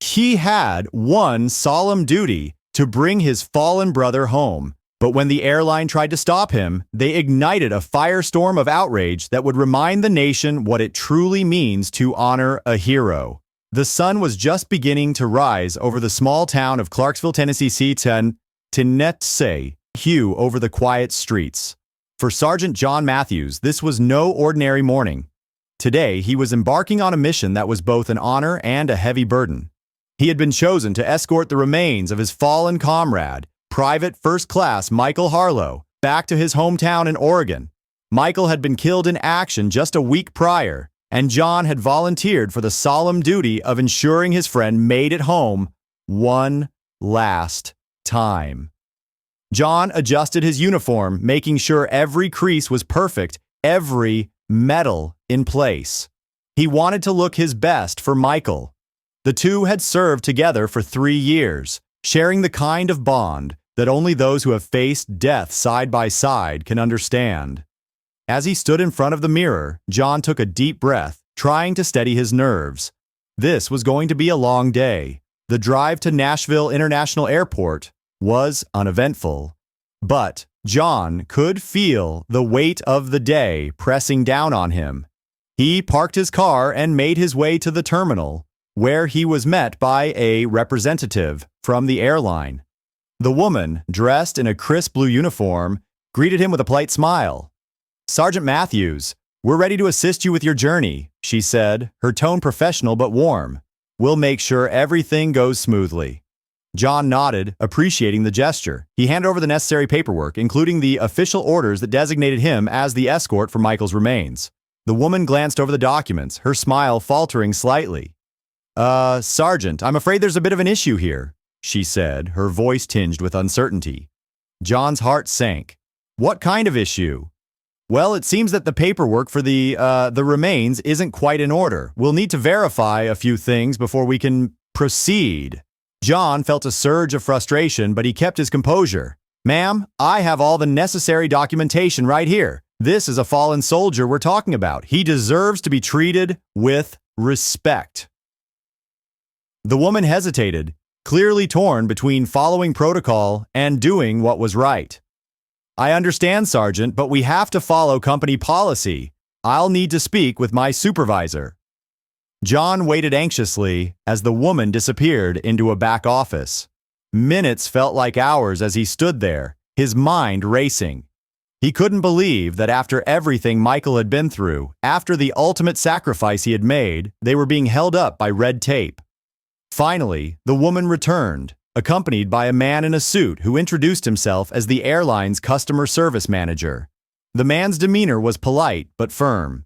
He had one solemn duty to bring his fallen brother home. But when the airline tried to stop him, they ignited a firestorm of outrage that would remind the nation what it truly means to honor a hero. The sun was just beginning to rise over the small town of Clarksville, Tennessee, Tennessee, hue over the quiet streets. For Sergeant John Matthews, this was no ordinary morning. Today, he was embarking on a mission that was both an honor and a heavy burden. He had been chosen to escort the remains of his fallen comrade, Private First Class Michael Harlow, back to his hometown in Oregon. Michael had been killed in action just a week prior, and John had volunteered for the solemn duty of ensuring his friend made it home one last time. John adjusted his uniform, making sure every crease was perfect, every medal in place. He wanted to look his best for Michael. The two had served together for 3 years, sharing the kind of bond that only those who have faced death side by side can understand. As he stood in front of the mirror, John took a deep breath, trying to steady his nerves. This was going to be a long day. The drive to Nashville International Airport was uneventful. But John could feel the weight of the day pressing down on him. He parked his car and made his way to the terminal, where he was met by a representative from the airline. The woman, dressed in a crisp blue uniform, greeted him with a polite smile. "Sergeant Matthews, we're ready to assist you with your journey," she said, her tone professional but warm. "We'll make sure everything goes smoothly." John nodded, appreciating the gesture. He handed over the necessary paperwork, including the official orders that designated him as the escort for Michael's remains. The woman glanced over the documents, her smile faltering slightly. Sergeant, I'm afraid there's a bit of an issue here," she said, her voice tinged with uncertainty. John's heart sank. "What kind of issue?" "Well, it seems that the paperwork for the remains isn't quite in order. We'll need to verify a few things before we can proceed." John felt a surge of frustration, but he kept his composure. "Ma'am, I have all the necessary documentation right here. This is a fallen soldier we're talking about. He deserves to be treated with respect." The woman hesitated, clearly torn between following protocol and doing what was right. "I understand, Sergeant, but we have to follow company policy. I'll need to speak with my supervisor." John waited anxiously as the woman disappeared into a back office. Minutes felt like hours as he stood there, his mind racing. He couldn't believe that after everything Michael had been through, after the ultimate sacrifice he had made, they were being held up by red tape. Finally, the woman returned, accompanied by a man in a suit who introduced himself as the airline's customer service manager. The man's demeanor was polite but firm.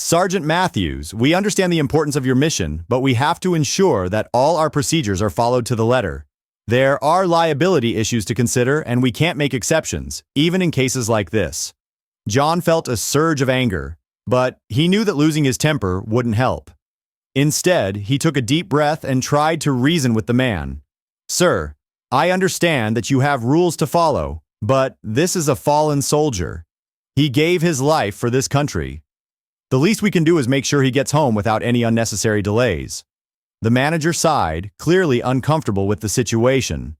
"Sergeant Matthews, we understand the importance of your mission, but we have to ensure that all our procedures are followed to the letter. There are liability issues to consider, and we can't make exceptions, even in cases like this." John felt a surge of anger, but he knew that losing his temper wouldn't help. Instead, he took a deep breath and tried to reason with the man. "Sir, I understand that you have rules to follow, but this is a fallen soldier. He gave his life for this country. The least we can do is make sure he gets home without any unnecessary delays." The manager sighed, clearly uncomfortable with the situation.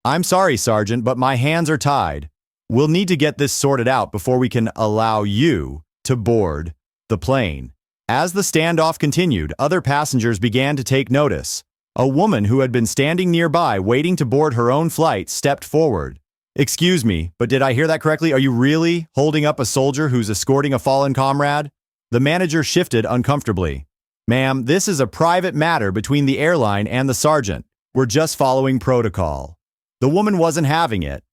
"I'm sorry, Sergeant, but my hands are tied. We'll need to get this sorted out before we can allow you to board the plane." As the standoff continued, other passengers began to take notice. A woman who had been standing nearby waiting to board her own flight stepped forward. "Excuse me, but did I hear that correctly? Are you really holding up a soldier who's escorting a fallen comrade?" The manager shifted uncomfortably. "Ma'am, this is a private matter between the airline and the sergeant. We're just following protocol." The woman wasn't having it.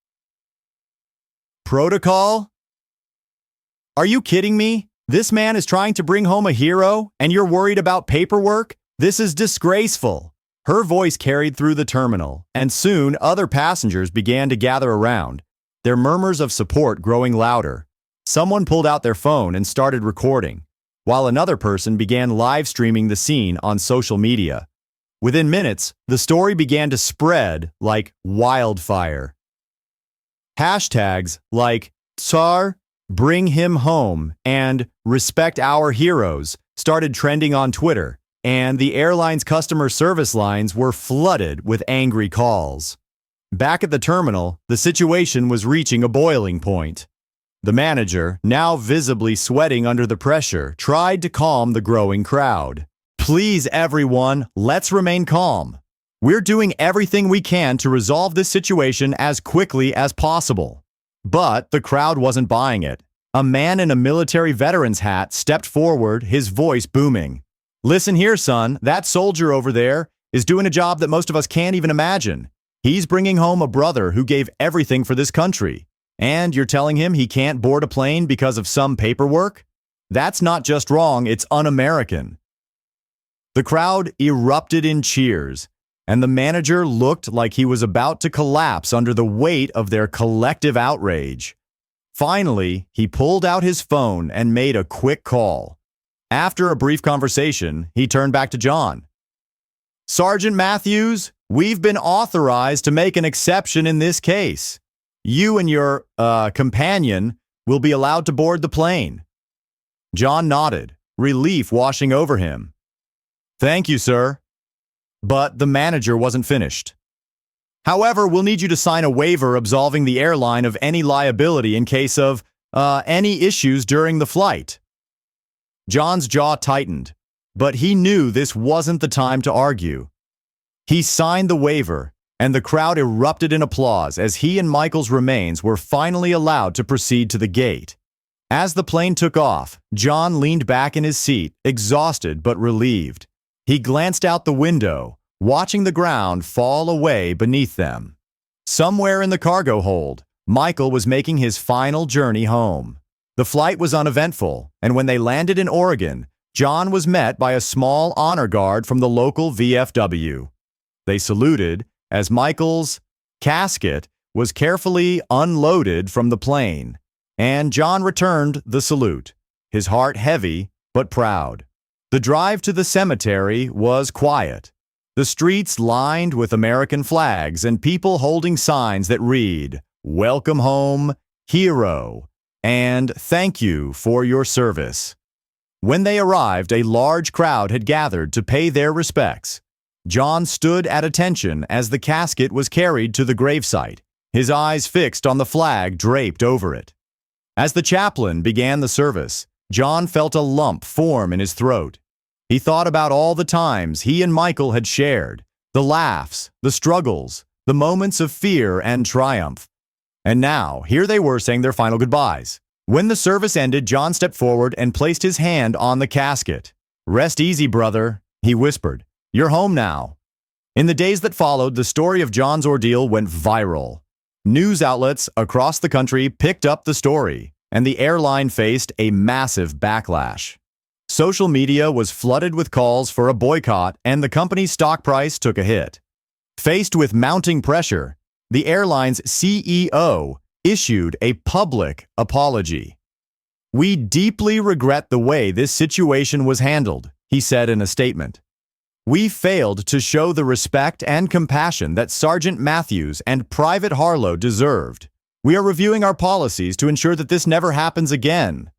"Protocol? Are you kidding me? This man is trying to bring home a hero, and you're worried about paperwork? This is disgraceful." Her voice carried through the terminal, and soon other passengers began to gather around, their murmurs of support growing louder. Someone pulled out their phone and started recording, while another person began live streaming the scene on social media. Within minutes, the story began to spread like wildfire. Hashtags like "Tsar," "Bring him home," and "Respect our heroes" started trending on Twitter, and the airline's customer service lines were flooded with angry calls. Back at the terminal, the situation was reaching a boiling point. The manager, now visibly sweating under the pressure, tried to calm the growing crowd. "Please, everyone, let's remain calm. We're doing everything we can to resolve this situation as quickly as possible." But the crowd wasn't buying it. A man in a military veteran's hat stepped forward, his voice booming. "Listen here, son, that soldier over there is doing a job that most of us can't even imagine. He's bringing home a brother who gave everything for this country. And you're telling him he can't board a plane because of some paperwork? That's not just wrong, it's un-American." The crowd erupted in cheers, and the manager looked like he was about to collapse under the weight of their collective outrage. Finally, he pulled out his phone and made a quick call. After a brief conversation, he turned back to John. "Sergeant Matthews, we've been authorized to make an exception in this case. You and your, companion will be allowed to board the plane." John nodded, relief washing over him. "Thank you, sir." But the manager wasn't finished. "However, we'll need you to sign a waiver absolving the airline of any liability in case of, any issues during the flight." John's jaw tightened, but he knew this wasn't the time to argue. He signed the waiver, and the crowd erupted in applause as he and Michael's remains were finally allowed to proceed to the gate. As the plane took off, John leaned back in his seat, exhausted but relieved. He glanced out the window, watching the ground fall away beneath them. Somewhere in the cargo hold, Michael was making his final journey home. The flight was uneventful, and when they landed in Oregon, John was met by a small honor guard from the local VFW. They saluted as Michael's casket was carefully unloaded from the plane, and John returned the salute, his heart heavy but proud. The drive to the cemetery was quiet. The streets lined with American flags and people holding signs that read, "Welcome home, hero," and "Thank you for your service." When they arrived, a large crowd had gathered to pay their respects. John stood at attention as the casket was carried to the gravesite, his eyes fixed on the flag draped over it. As the chaplain began the service, John felt a lump form in his throat. He thought about all the times he and Michael had shared, the laughs, the struggles, the moments of fear and triumph. And now, here they were saying their final goodbyes. When the service ended, John stepped forward and placed his hand on the casket. "Rest easy, brother," he whispered. "You're home now." In the days that followed, the story of John's ordeal went viral. News outlets across the country picked up the story, and the airline faced a massive backlash. Social media was flooded with calls for a boycott, and the company's stock price took a hit. Faced with mounting pressure, the airline's CEO issued a public apology. "We deeply regret the way this situation was handled," he said in a statement. "We failed to show the respect and compassion that Sergeant Matthews and Private Harlow deserved. We are reviewing our policies to ensure that this never happens again."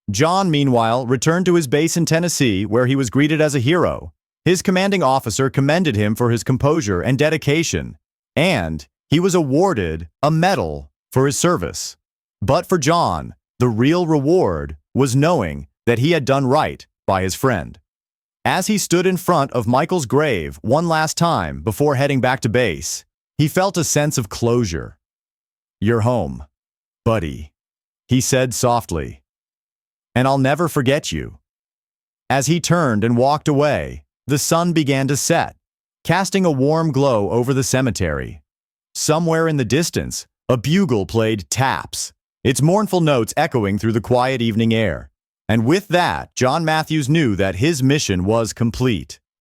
John, meanwhile, returned to his base in Tennessee, where he was greeted as a hero. His commanding officer commended him for his composure and dedication, and he was awarded a medal for his service. But for John, the real reward was knowing that he had done right by his friend. As he stood in front of Michael's grave one last time before heading back to base, he felt a sense of closure. "You're home, buddy," he said softly. "And I'll never forget you." As he turned and walked away, the sun began to set, casting a warm glow over the cemetery. Somewhere in the distance, a bugle played taps, its mournful notes echoing through the quiet evening air. And with that, John Matthews knew that his mission was complete.